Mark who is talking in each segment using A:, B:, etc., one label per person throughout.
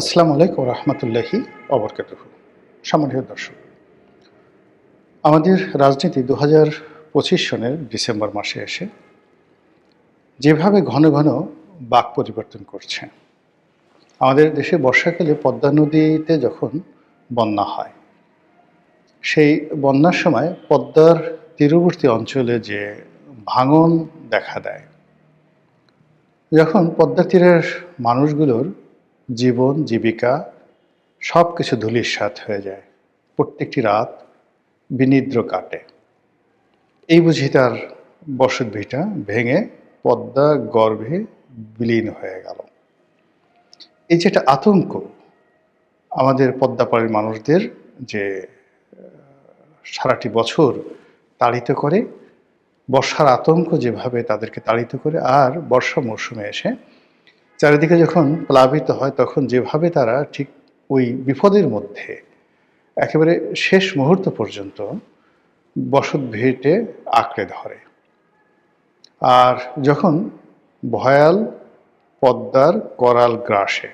A: আসসালামু আলাইকুম রহমতুল্লাহি অবরকাতুহু। সম্মানীয় দর্শক, আমাদের রাজনীতি ২০২৫ সনের ডিসেম্বর মাসে এসে যেভাবে ঘন ঘন বাক পরিবর্তন করছে, আমাদের দেশে বর্ষাকালে পদ্মা নদীতে যখন বন্যা হয়, সেই বন্যার সময় পদ্মার তীরবর্তী অঞ্চলে যে ভাঙন দেখা দেয়, যখন পদ্মা তীরের মানুষগুলোর জীবন জীবিকা সব কিছু ধূলিসাৎ হয়ে যায়, প্রত্যেকটি রাত বিনিদ্র কাটে, এই বুঝি তার বসত ভিটা ভেঙে পদ্মা গর্ভে বিলীন হয়ে গেল। এই যে একটা আতঙ্ক আমাদের পদ্মাপাড়ের মানুষদের, যে সারাটি বছর তাড়িত করে, বর্ষার আতঙ্ক যেভাবে তাদেরকে তাড়িত করে, আর বর্ষা মৌসুমে এসে চারিদিকে যখন প্লাবিত হয়, তখন যেভাবে তারা ঠিক ওই বিপদের মধ্যে একেবারে শেষ মুহূর্ত পর্যন্ত বসত ভিটে আঁকড়ে ধরে। আর যখন ভয়াল পদ্মার করাল গ্রাসে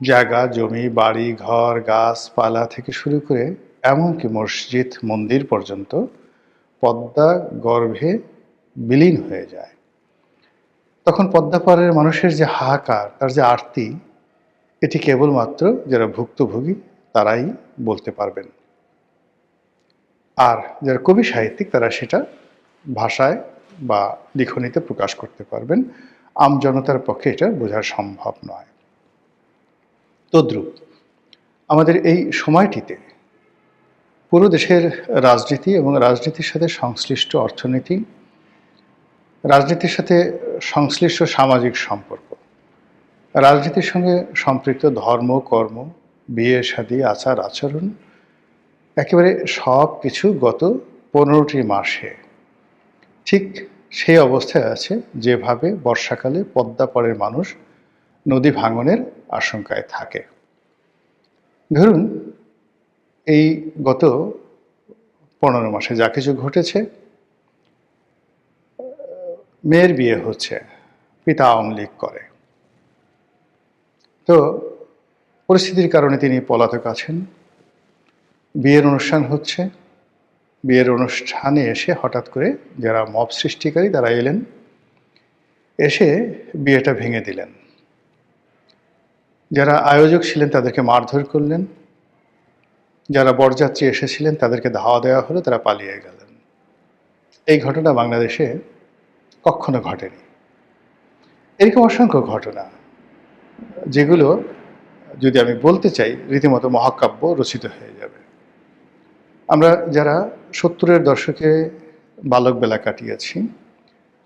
A: জায়গা জমি বাড়ি ঘর গাছপালা থেকে শুরু করে এমনকি মসজিদ মন্দির পর্যন্ত পদ্মা গর্ভে বিলীন হয়ে যায়, তখন পদ্মাপাড়ের মানুষের যে হাহাকার, তার যে আরতি, এটি কেবলমাত্র যারা ভুক্তভোগী তারাই বলতে পারবেন। আর যারা কবি সাহিত্যিক, তারা সেটা ভাষায় বা লিখনীতে প্রকাশ করতে পারবেন। আমজনতার পক্ষে এটা বোঝা সম্ভব নয়। তদ্রূপ আমাদের এই সময়টিতে পুরো দেশের রাজনীতি এবং রাজনীতির সাথে সংশ্লিষ্ট অর্থনীতি, রাজনীতির সাথে সংশ্লিষ্ট সামাজিক সম্পর্ক, রাজনীতির সঙ্গে সম্পৃক্ত ধর্ম কর্ম, বিয়ে শাদী আচার আচরণ, একেবারে সব কিছু গত 15টি মাসে ঠিক সেই অবস্থায় আছে যেভাবে বর্ষাকালে পদ্মাপাড়ের মানুষ নদী ভাঙনের আশঙ্কায় থাকে। ধরুন, এই গত 15 মাসে যা কিছু ঘটেছে, মেয়ের বিয়ে হচ্ছে, পিতা আওয়ামী লীগ করে, তো পরিস্থিতির কারণে তিনি পলাতক আছেন। বিয়ের অনুষ্ঠান হচ্ছে, বিয়ের অনুষ্ঠানে এসে হঠাৎ করে যারা মব সৃষ্টিকারী তারা এলেন, এসে বিয়েটা ভেঙে দিলেন। যারা আয়োজক ছিলেন তাদেরকে মারধর করলেন, যারা বরযাত্রী এসেছিলেন তাদেরকে ধাওয়া দেওয়া হলো, তারা পালিয়ে গেলেন। এই ঘটনা বাংলাদেশে কখনো ঘটেনি। এরকম অসংখ্য ঘটনা, যেগুলো যদি আমি বলতে চাই রীতিমতো মহাকাব্য রচিত হয়ে যাবে। আমরা যারা 70-এর দশকে বালকবেলা কাটিয়েছি,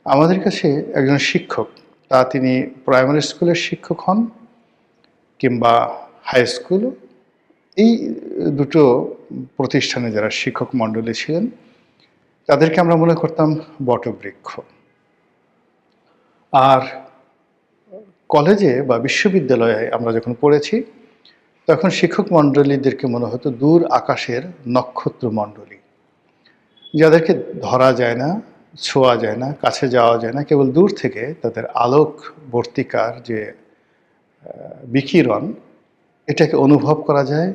A: আমাদের কাছে একজন শিক্ষক, তা তিনি প্রাইমারি স্কুলের শিক্ষক হন কিংবা হাই স্কুল, এই দুটো প্রতিষ্ঠানে যারা শিক্ষক মণ্ডলী ছিলেন, তাদেরকে আমরা মনে করতাম বটবৃক্ষ। আর কলেজে বা বিশ্ববিদ্যালয়ে আমরা যখন পড়েছি, তখন শিক্ষক মণ্ডলীদেরকে মনে হতো দূর আকাশের নক্ষত্র মণ্ডলী, যাদেরকে ধরা যায় না, ছোঁয়া যায় না, কাছে যাওয়া যায় না, কেবল দূর থেকে তাদের আলোক বর্তিকার যে বিকিরণ, এটাকে অনুভব করা যায়,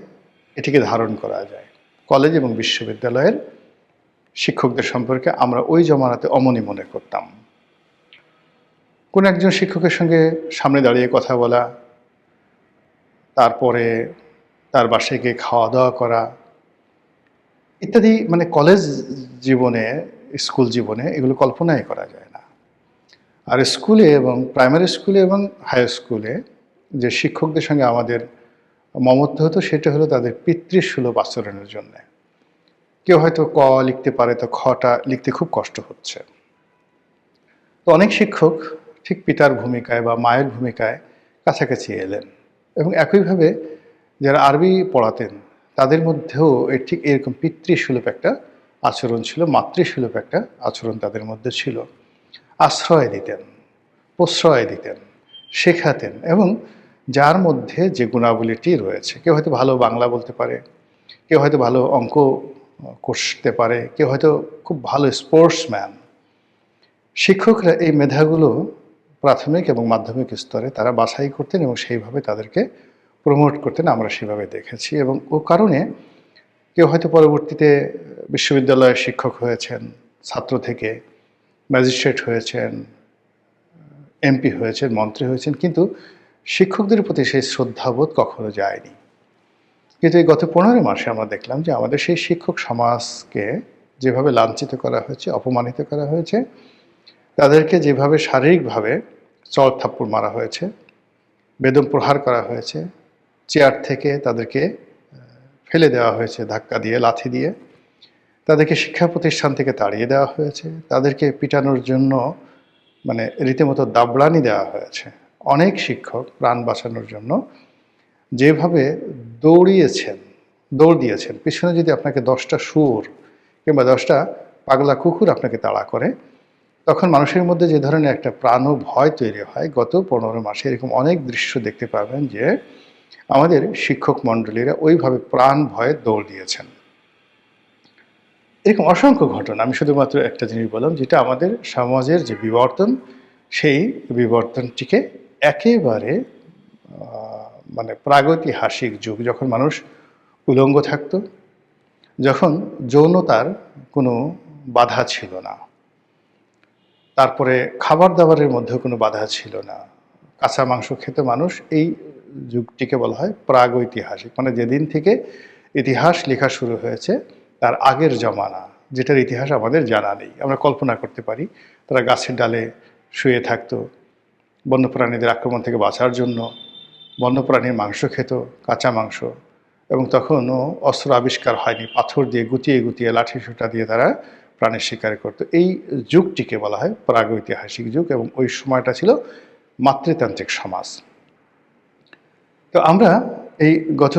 A: এটিকে ধারণ করা যায়। কলেজ এবং বিশ্ববিদ্যালয়ের শিক্ষকদের সম্পর্কে আমরা ওই জমানাতে অমনি মনে করতাম। কোন একজন শিক্ষকের সঙ্গে সামনে দাঁড়িয়ে কথা বলা, তারপরে তার বাসায় গিয়ে খাওয়া দাওয়া করা ইত্যাদি, মানে কলেজ জীবনে, স্কুল জীবনে এগুলো কল্পনাই করা যায় না। আর স্কুলে এবং প্রাইমারি স্কুলে এবং হাই স্কুলে যে শিক্ষকদের সঙ্গে আমাদের মমত্ব হতো, সেটা হলো তাদের পিতৃসুলভ আচরণের জন্যে। কেউ হয়তো ক লিখতে পারে, তো খটা লিখতে খুব কষ্ট হচ্ছে, তো অনেক শিক্ষক ঠিক পিতার ভূমিকায় বা মায়ের ভূমিকায় কাছাকাছি এলেন। এবং একইভাবে যারা আরবি পড়াতেন, তাদের মধ্যেও ঠিক এরকম পিতৃসুলভ একটা আচরণ ছিল, মাতৃসুলভ একটা আচরণ তাদের মধ্যে ছিল। আশ্রয় দিতেন, প্রশ্রয় দিতেন, শেখাতেন, এবং যার মধ্যে যে গুণাবলীটি রয়েছে, কেউ হয়তো ভালো বাংলা বলতে পারে, কেউ হয়তো ভালো অঙ্ক কষতে পারে, কেউ হয়তো খুব ভালো স্পোর্টসম্যান, শিক্ষকরা এই মেধাগুলো প্রাথমিক এবং মাধ্যমিক স্তরে তারা বাছাই করতেন এবং সেইভাবে তাদেরকে প্রমোট করতেন, আমরা সেভাবে দেখেছি। এবং ও কারণে কেউ হয়তো পরবর্তীতে বিশ্ববিদ্যালয়ের শিক্ষক হয়েছেন, ছাত্র থেকে ম্যাজিস্ট্রেট হয়েছেন, এমপি হয়েছেন, মন্ত্রী হয়েছেন, কিন্তু শিক্ষকদের প্রতি সেই শ্রদ্ধাবোধ কখনো যায়নি। কিন্তু এই গত 15 মাসে আমরা দেখলাম যে আমাদের সেই শিক্ষক সমাজকে যেভাবে লাঞ্ছিত করা হয়েছে, অপমানিত করা হয়েছে, তাদেরকে যেভাবে শারীরিকভাবে চড় থাপ্পড় মারা হয়েছে, বেদম প্রহার করা হয়েছে, চেয়ার থেকে তাদেরকে ফেলে দেওয়া হয়েছে ধাক্কা দিয়ে, লাথি দিয়ে, তাদেরকে শিক্ষা প্রতিষ্ঠান থেকে তাড়িয়ে দেওয়া হয়েছে, তাদেরকে পিটানোর জন্য মানে রীতিমতো দাবড়ানি দেওয়া হয়েছে। অনেক শিক্ষক প্রাণ বাঁচানোর জন্য যেভাবে দৌড় দিয়েছেন, পিছনে যদি আপনাকে 10টা শুয়োর কিংবা 10টা পাগলা কুকুর আপনাকে তাড়া করে, তখন মানুষের মধ্যে যে ধরনের একটা প্রাণ ভয় তৈরি হয়, গত 15 মাসে এরকম অনেক দৃশ্য দেখতে পাবেন যে আমাদের শিক্ষক মণ্ডলীরা ওইভাবে প্রাণ ভয়ে দৌড় দিয়েছেন। এরকম অসংখ্য ঘটনা, আমি শুধুমাত্র একটা জিনিস বললাম, যেটা আমাদের সমাজের যে বিবর্তন, সেই বিবর্তনটিকে একেবারে মানে প্রাগৈতিহাসিক যুগ, যখন মানুষ উলঙ্গ থাকত, যখন যৌনতার কোনো বাধা ছিল না, তারপরে খাবার দাবারের মধ্যেও কোনো বাধা ছিল না, কাঁচা মাংস খেতে মানুষ, এই যুগটিকে বলা হয় প্রাগৈতিহাসিক। মানে যেদিন থেকে ইতিহাস লেখা শুরু হয়েছে তার আগের জমানা, যেটার ইতিহাস আমাদের জানা নেই। আমরা কল্পনা করতে পারি তারা গাছের ডালে শুয়ে থাকতো বন্যপ্রাণীদের আক্রমণ থেকে বাঁচার জন্য, বন্যপ্রাণীর মাংস খেত, কাঁচা মাংস, এবং তখনও অস্ত্র আবিষ্কার হয়নি, পাথর দিয়ে গুটিয়ে গুটিয়ে লাঠি সোঁটা দিয়ে তারা প্রাণের শিকার করত। এই যুগটিকে বলা হয় প্রাগৈতিহাসিক যুগ, এবং ওই সময়টা ছিল মাতৃতান্ত্রিক সমাজ। তো আমরা এই গত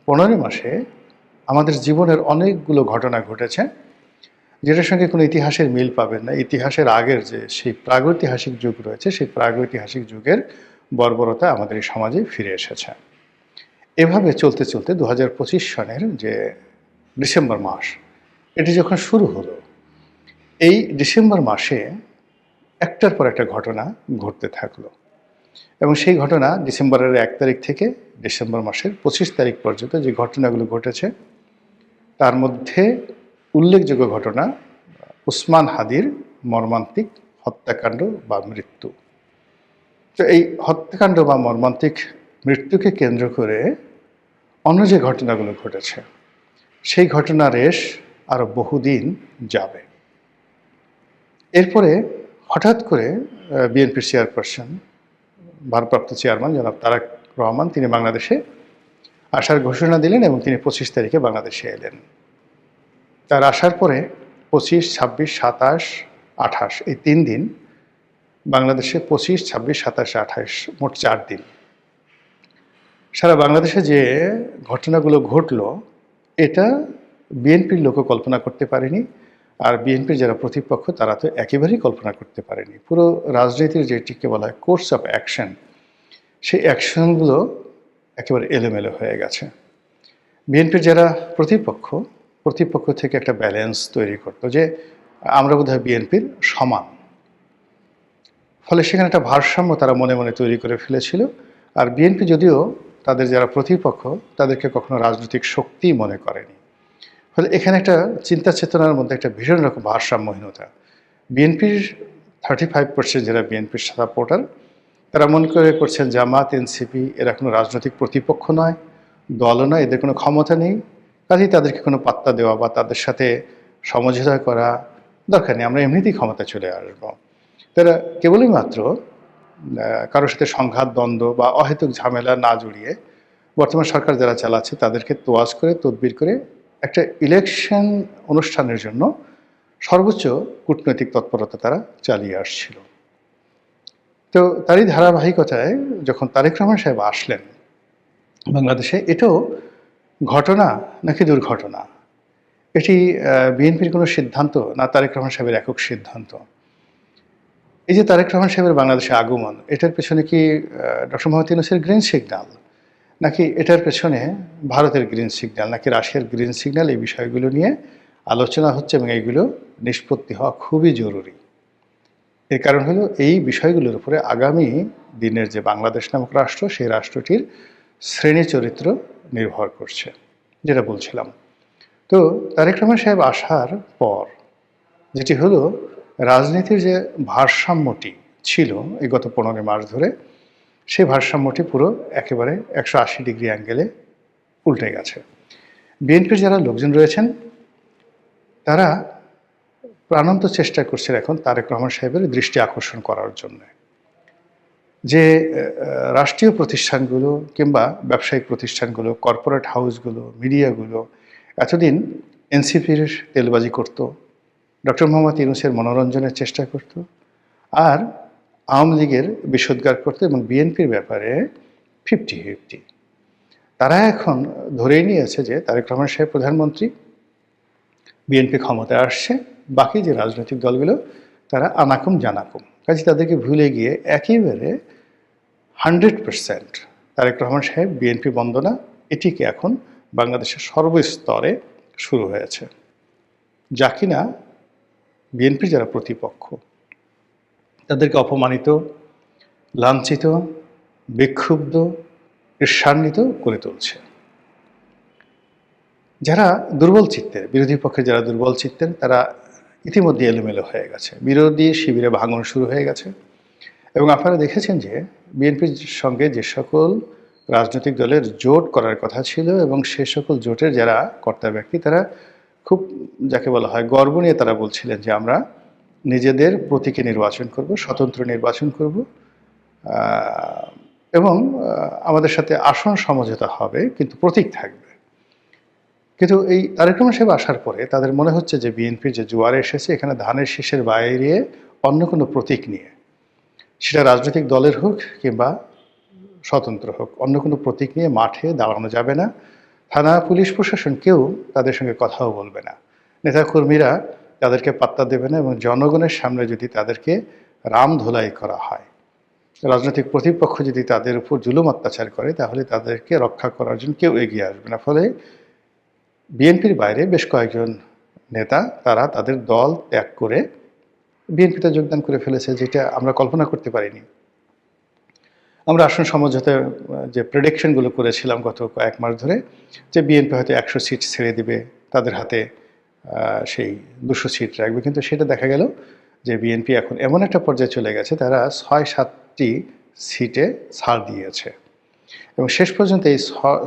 A: 15 মাসে আমাদের জীবনের অনেকগুলো ঘটনা ঘটেছে যেটার সঙ্গে কোনো ইতিহাসের মিল পাবেন না। ইতিহাসের আগের যে সেই প্রাগৈতিহাসিক যুগ রয়েছে, সেই প্রাগৈতিহাসিক যুগের বর্বরতা আমাদের এই সমাজে ফিরে এসেছে। এভাবে চলতে চলতে 2025 সনের যে ডিসেম্বর মাস, এটি যখন শুরু হলো, এই ডিসেম্বর মাসে একটার পর একটা ঘটনা ঘটতে থাকলো, এবং সেই ঘটনা ডিসেম্বরের 1 তারিখ থেকে ডিসেম্বর মাসের 25 তারিখ পর্যন্ত যে ঘটনাগুলো ঘটেছে, তার মধ্যে উল্লেখযোগ্য ঘটনা উসমান হাদির মর্মান্তিক হত্যাকাণ্ড বা মৃত্যু। তো এই হত্যাকাণ্ড বা মর্মান্তিক মৃত্যুকে কেন্দ্র করে অন্য যে ঘটনাগুলো ঘটেছে, সেই ঘটনার রেশ আরও বহুদিন যাবে। এরপরে হঠাৎ করে বিএনপির চেয়ারপারসন, ভারপ্রাপ্ত চেয়ারম্যান জনাব তারেক রহমান, তিনি বাংলাদেশে আসার ঘোষণা দিলেন এবং তিনি 25 তারিখে বাংলাদেশে এলেন। তার আসার পরে 25, 26, 27, 28 এই 3 দিন বাংলাদেশে, 25, 26, 27, 28 মোট 4 দিন সারা বাংলাদেশে যে ঘটনাগুলো ঘটলো, এটা বিএনপির লোকও কল্পনা করতে পারেনি, আর বিএনপির যারা প্রতিপক্ষ তারা তো একেবারেই কল্পনা করতে পারেনি। পুরো রাজনীতির যেটিকে বলা হয় কোর্স অফ অ্যাকশন, সেই অ্যাকশনগুলো একেবারে এলোমেলো হয়ে গেছে। বিএনপির যারা প্রতিপক্ষ থেকে একটা ব্যালেন্স তৈরি করতো যে আমরা বোধহয় বিএনপির সমান, ফলে সেখানে একটা ভারসাম্য তারা মনে মনে তৈরি করে ফেলেছিল। আর বিএনপি যদিও তাদের যারা প্রতিপক্ষ তাদেরকে কখনো রাজনৈতিক শক্তি মনে করেনি, ফলে এখানে একটা চিন্তা চেতনার মধ্যে একটা ভীষণ রকম ভারসাম্যহীনতা। বিএনপির 35% যারা বিএনপির সাপোর্টার, তারা মনে করছেন জামাত, এনসিপি এরা কোনো রাজনৈতিক প্রতিপক্ষ নয়, দলও নয়, এদের কোনো ক্ষমতা নেই, কাজেই তাদেরকে কোনো পাত্তা দেওয়া বা তাদের সাথে সমঝোতা করা দরকার নেই, আমরা এমনিতেই ক্ষমতা চলে আসবো। তারা কেবলই মাত্র কারোর সাথে সংঘাত, দ্বন্দ্ব বা অহেতুক ঝামেলা না জড়িয়ে বর্তমান সরকার যারা চালাচ্ছে তাদেরকে তোয়াজ করে, তদবির করে একটা ইলেকশন অনুষ্ঠানের জন্য সর্বোচ্চ কূটনৈতিক তৎপরতা তারা চালিয়ে আসছিল। তো তারই ধারাবাহিকতায় যখন তারেক রহমান সাহেব আসলেন বাংলাদেশে, এটাও ঘটনা নাকি দুর্ঘটনা, এটি বিএনপির কোনো সিদ্ধান্ত না তারেক রহমান সাহেবের একক সিদ্ধান্ত? এই যে তারেক রহমান সাহেবের বাংলাদেশে আগমন, এটার পেছনে কি ডক্টর মোহাম্মদ ইউনূসের গ্রিন সিগন্যাল, নাকি এটার পেছনে ভারতের গ্রিন সিগন্যাল, নাকি রাশিয়ার গ্রিন সিগন্যাল? এই বিষয়গুলো নিয়ে আলোচনা হচ্ছে এবং এইগুলো নিষ্পত্তি হওয়া খুবই জরুরি। এর কারণ হলো এই বিষয়গুলোর উপরে আগামী দিনের যে বাংলাদেশ নামক রাষ্ট্র, সেই রাষ্ট্রটির শ্রেণী চরিত্র নির্ভর করছে, যেটা বলছিলাম। তো তারেক রহমান সাহেব আসার পর যেটি হলো, রাজনীতির যে ভারসাম্যটি ছিল এই গত 15 মাস ধরে, সেই ভারসাম্যটি পুরো একেবারে 180 ডিগ্রি অ্যাঙ্গেলে উল্টে গেছে। বিএনপির যারা লোকজন রয়েছেন তারা প্রাণান্ত চেষ্টা করছেন এখন তারেক রহমান সাহেবের দৃষ্টি আকর্ষণ করার জন্য, যে রাষ্ট্রীয় প্রতিষ্ঠানগুলো কিংবা ব্যবসায়িক প্রতিষ্ঠানগুলো, কর্পোরেট হাউসগুলো, মিডিয়াগুলো এতদিন এনসিপির তেলবাজি করত, ডক্টর মোহাম্মদ ইউনূসের মনোরঞ্জনের চেষ্টা করত, আর আওয়ামী লীগের বিষোদ্গার করত এবং বিএনপির ব্যাপারে 50-50। তারা এখন ধরেই নিয়েছে যে তারেক রহমান সাহেব প্রধানমন্ত্রী, বিএনপি ক্ষমতায় আসছে, বাকি যে রাজনৈতিক দলগুলো তারা আনাকুম জানাকুম। কাজে তাদেরকে ভুলে গিয়ে একেবারে 100% তারেক রহমান সাহেব বিএনপি বন্দনা, এটিকে এখন বাংলাদেশের সর্বস্তরে শুরু হয়েছে, যা কিনা বিএনপির যারা প্রতিপক্ষ তাদেরকে অপমানিত, লাঞ্ছিত, বিক্ষুব্ধ, ঈর্ষান্বিত করে তুলছে। যারা দুর্বল চিত্তের, বিরোধী পক্ষে যারা দুর্বল চিত্তের, তারা ইতিমধ্যে এলোমেলো হয়ে গেছে, বিরোধী শিবিরে ভাঙন শুরু হয়ে গেছে। এবং আপনারা দেখেছেন যে বিএনপির সঙ্গে যে সকল রাজনৈতিক দলের জোট করার কথা ছিল এবং সে সকল জোটের যারা কর্তা ব্যক্তি, তারা খুব যাকে বলা হয় গর্ব নিয়ে তারা বলছিলেন যে আমরা নিজেদের প্রতীকে নির্বাচন করব, স্বতন্ত্র নির্বাচন করব, এবং আমাদের সাথে আসন সমঝোতা হবে কিন্তু প্রতীক থাকবে। কিন্তু এই তারেক রহমান সাহেব আসার পরে তাদের মনে হচ্ছে যে বিএনপির যে জোয়ারে এসেছে, এখানে ধানের শীষের বাইরে অন্য কোনো প্রতীক নিয়ে, সেটা রাজনৈতিক দলের হোক কিংবা স্বতন্ত্র হোক, অন্য কোনো প্রতীক নিয়ে মাঠে দাঁড়ানো যাবে না। থানা, পুলিশ প্রশাসন কেউ তাদের সঙ্গে কথাও বলবে না, নেতাকর্মীরা তাদেরকে পাত্তা দেবে না, এবং জনগণের সামনে যদি তাদেরকে রাম ধোলাই করা হয়, রাজনৈতিক প্রতিপক্ষ যদি তাদের উপর জুলুম অত্যাচার করে, তাহলে তাদেরকে রক্ষা করার জন্য কেউ এগিয়ে আসবে না। ফলে বিএনপির বাইরে বেশ কয়েকজন নেতা তারা তাদের দল ত্যাগ করে বিএনপিতে যোগদান করে ফেলেছে, যেটা আমরা কল্পনা করতে পারিনি। আমরা আসন সমঝোতার যে প্রেডিকশনগুলো করেছিলাম গত কয়েক মাস ধরে, যে বিএনপি হয়তো 100 সিট ছেড়ে দিবে, তাদের হাতে সেই 200 সিট রাখবে, কিন্তু সেটা দেখা গেল যে বিএনপি এখন এমন একটা পর্যায়ে চলে গেছে, তারা 6-7টি সিটে ছাড় দিয়েছে, এবং শেষ পর্যন্ত এই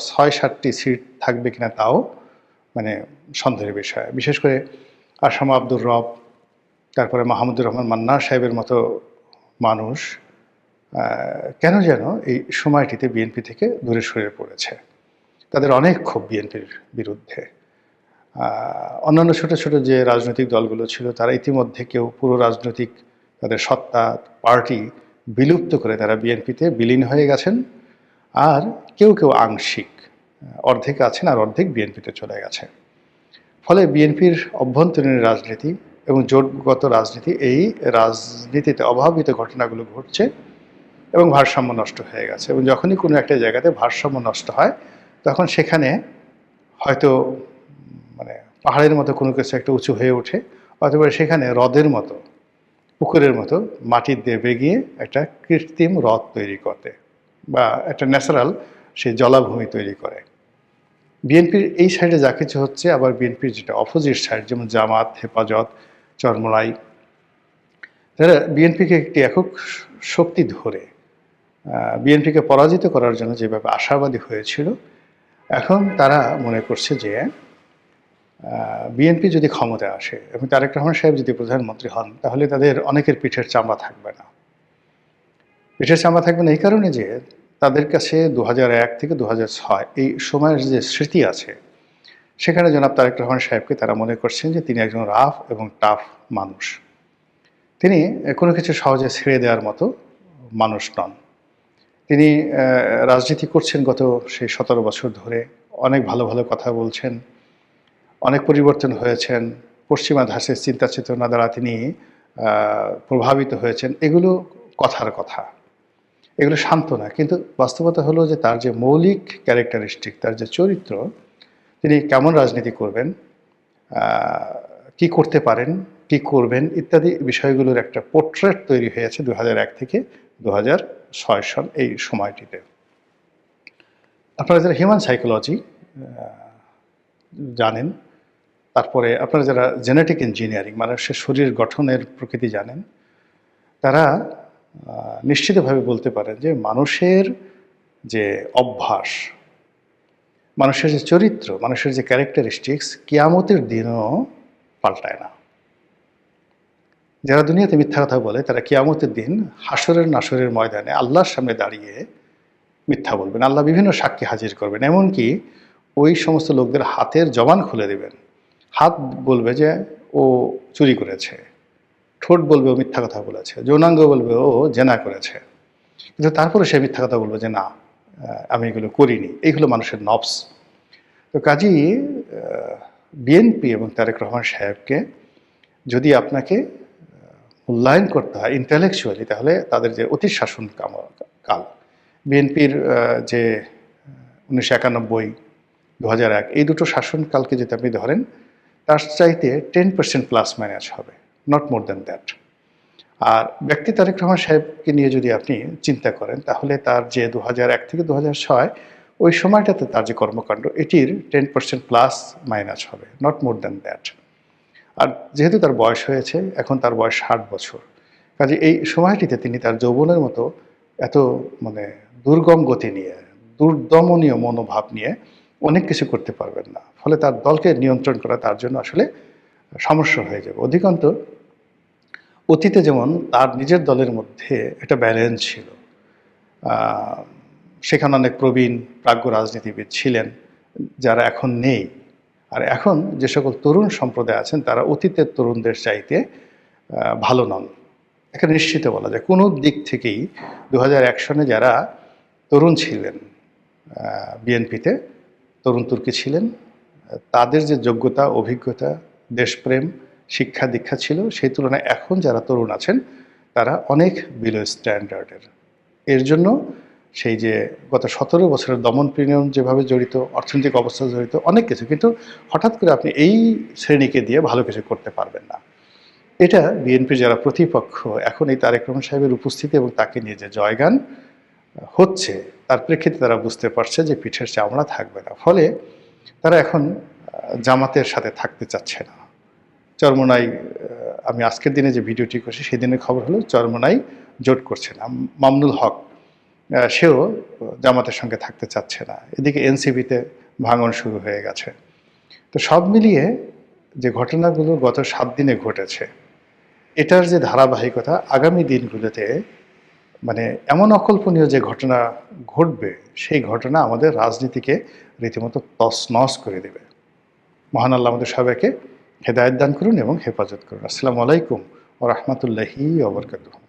A: 6-7টি সিট থাকবে কিনা তাও মানে সন্দেহের বিষয়। বিশেষ করে আসাম আব্দুর রব, তারপরে মাহমুদুর রহমান মান্নার সাহেবের মতো মানুষ কেন যেন এই সময়টিতে বিএনপি থেকে দূরে সরে পড়েছে। তাদের অনেক ক্ষোভ বিএনপির বিরুদ্ধে। অন্যান্য ছোট ছোট যে রাজনৈতিক দলগুলো ছিল, তারা ইতিমধ্যে কেউ পুরো রাজনৈতিক তাদের সত্তা, পার্টি বিলুপ্ত করে তারা বিএনপিতে বিলীন হয়ে গেছেন, আর কেউ কেউ আংশিক অর্ধেক আছেন আর অর্ধেক বিএনপিতে চলে গেছে। ফলে বিএনপির অভ্যন্তরীণ রাজনীতি এবং জোটগত রাজনীতি, এই রাজনীতিতে অভাবিত ঘটনাগুলো ঘটছে এবং ভারসাম্য নষ্ট হয়ে গেছে। এবং যখনই কোনো একটা জায়গাতে ভারসাম্য নষ্ট হয়, তখন সেখানে হয়তো মানে পাহাড়ের মতো কোনো কিছু একটা উঁচু হয়ে ওঠে, অথবা সেখানে হ্রদের মতো, পুকুরের মতো মাটির দেবে গিয়ে একটা কৃত্রিম হ্রদ তৈরি করতে, বা একটা ন্যাচারাল সেই জলাভূমি তৈরি করে। বিএনপির এই সাইডে যা কিছু হচ্ছে, আবার বিএনপির যেটা অপোজিট সাইড, যেমন জামাত, হেফাজত, চরমোনাই, তারা বিএনপিকে একটি একক শক্তি ধরে বিএনপিকে পরাজিত করার জন্য যেভাবে আশাবাদী হয়েছিল, এখন তারা মনে করছে যে বিএনপি যদি ক্ষমতায় আসে এবং তারেক রহমান সাহেব যদি প্রধানমন্ত্রী হন, তাহলে তাদের অনেকের পিঠের চামড়া থাকবে না। পিঠের চামড়া থাকবে না এই কারণে যে তাদের কাছে 2001 থেকে 2006 এই সময়ের যে স্মৃতি আছে, সেখানে জনাব তারেক রহমান সাহেবকে তারা মনে করছেন যে তিনি একজন রাফ এবং টাফ মানুষ, তিনি কোনো কিছু সহজে ছেড়ে দেওয়ার মতো মানুষ নন। তিনি রাজনীতি করছেন গত সেই 17 বছর ধরে, অনেক ভালো ভালো কথা বলছেন, অনেক পরিবর্তন হয়েছেন, পশ্চিমা ধাঁচের চিন্তা চেতনা দ্বারা তিনি প্রভাবিত হয়েছেন। এগুলো কথার কথা, এগুলো সান্ত্বনা, কিন্তু বাস্তবতা হলো যে তার যে মৌলিক ক্যারেক্টারিস্টিক, তার যে চরিত্র, তিনি কেমন রাজনীতি করবেন, কি করতে পারেন, কী করবেন ইত্যাদি বিষয়গুলোর একটা পোর্ট্রেট তৈরি হয়েছে 2001 থেকে 2006 সন এই সময়টিতে। আপনারা যারা হিউম্যান সাইকোলজি জানেন, তারপরে আপনারা যারা জেনেটিক ইঞ্জিনিয়ারিং মানুষের শরীর গঠনের প্রকৃতি জানেন, তারা নিশ্চিতভাবে বলতে পারেন যে মানুষের যে অভ্যাস, মানুষের যে চরিত্র, মানুষের যে ক্যারেক্টারিস্টিক্স কিয়ামতের দিনও পাল্টায় না। যারা দুনিয়াতে মিথ্যা কথা বলে তারা কিয়ামতের দিন হাসরের নাসরের ময়দানে আল্লাহর সামনে দাঁড়িয়ে মিথ্যা বলবেন। আল্লাহ বিভিন্ন সাক্ষী হাজির করবেন, এমনকি ওই সমস্ত লোকদের হাতের জবান খুলে দেবেন। হাত বলবে যে ও চুরি করেছে, ঠোঁট বলবে ও মিথ্যা কথা বলেছে, যৌনাঙ্গ বলবে ও জেনা করেছে, কিন্তু তারপরে সে মিথ্যা কথা বলবে যে না আমি এগুলো করিনি। এইগুলো মানুষের নবস। তো কাজেই বিএনপি এবং তারেক রহমান সাহেবকে যদি আপনাকে মূল্যায়ন করতে হয় ইন্টেলেকচুয়ালি, তাহলে তাদের যে অতি শাসন কাল, বিএনপির যে 1991, 2001 এই দুটো শাসনকালকে যদি আপনি ধরেন, তার চাইতে 10% প্লাস মাইনাস হবে, নট মোর দ্যান দ্যাট। আর ব্যক্তি তারেক রহমান সাহেবকে নিয়ে যদি আপনি চিন্তা করেন, তাহলে তার যে 2001 থেকে 2006 ওই সময়টাতে তার যে কর্মকাণ্ড, এটির 10% প্লাস মাইনাস হবে, নট মোর দ্যান দ্যাট। আর যেহেতু তার বয়স হয়েছে, এখন তার বয়স 60 বছর, কাজে এই সময়টিতে তিনি তার যৌবনের মতো এত দুর্গম গতি নিয়ে, দুর্দমনীয় মনোভাব নিয়ে অনেক কিছু করতে পারবেন না। ফলে তার দলকে নিয়ন্ত্রণ করা তার জন্য আসলে সমস্যা হয়ে যাবে। অধিকান্ত অতীতে যেমন তার নিজের দলের মধ্যে একটা ব্যালেন্স ছিল, সেখানে অনেক প্রবীণ প্রাজ্ঞ রাজনীতিবিদ ছিলেন যারা এখন নেই। আর এখন যে সকল তরুণ সম্প্রদায় আছেন তারা অতীতের তরুণদের চাইতে ভালো নন, এখানে নিশ্চিত বলা যায়। কোনো দিক থেকেই 2001 সনে যারা তরুণ ছিলেন বিএনপিতে, তরুণ তুর্কি ছিলেন, তাদের যে যোগ্যতা, অভিজ্ঞতা, দেশপ্রেম, শিক্ষা দীক্ষা ছিল, সেই তুলনায় এখন যারা তরুণ আছেন তারা অনেক বিলো স্ট্যান্ডার্ডের। এর জন্য সেই যে গত 17 বছরের দমন পীড়ন যেভাবে জড়িত, অর্থনৈতিক অবস্থা জড়িত, অনেক কিছু, কিন্তু হঠাৎ করে আপনি এই শ্রেণীকে দিয়ে ভালো কিছু করতে পারবেন না। এটা বিএনপির যারা প্রতিপক্ষ, এখন এই তারেক রহমান সাহেবের উপস্থিতি এবং তাকে নিয়ে যে জয়গান হচ্ছে, তার প্রেক্ষিতে তারা বুঝতে পারছে যে পিঠের চামড়া থাকবে না। ফলে তারা এখন জামাতের সাথে থাকতে চাচ্ছে না। চরমোনাই, আমি আজকের দিনে যে ভিডিওটি করছি সেদিনের খবর হলো চরমোনাই জোট করছে না। মামুনুল হক সেও জামাতের সঙ্গে থাকতে চাচ্ছে না। এদিকে এনসিপিতে ভাঙন শুরু হয়ে গেছে। তো সব মিলিয়ে যে ঘটনাগুলো গত 7 দিনে ঘটেছে, এটার যে ধারাবাহিকতা আগামী দিনগুলোতে এমন অকল্পনীয় যে ঘটনা ঘটবে, সেই ঘটনা আমাদের রাজনীতিকে রীতিমতো তছনছ করে দেবে। মহান আল্লাহ আমাদের সবাইকে হেদায়েত দান করুন এবং হেফাজত করুন। আসসালামু আলাইকুম ওয়া রাহমাতুল্লাহি ওয়া বারাকাতুহু।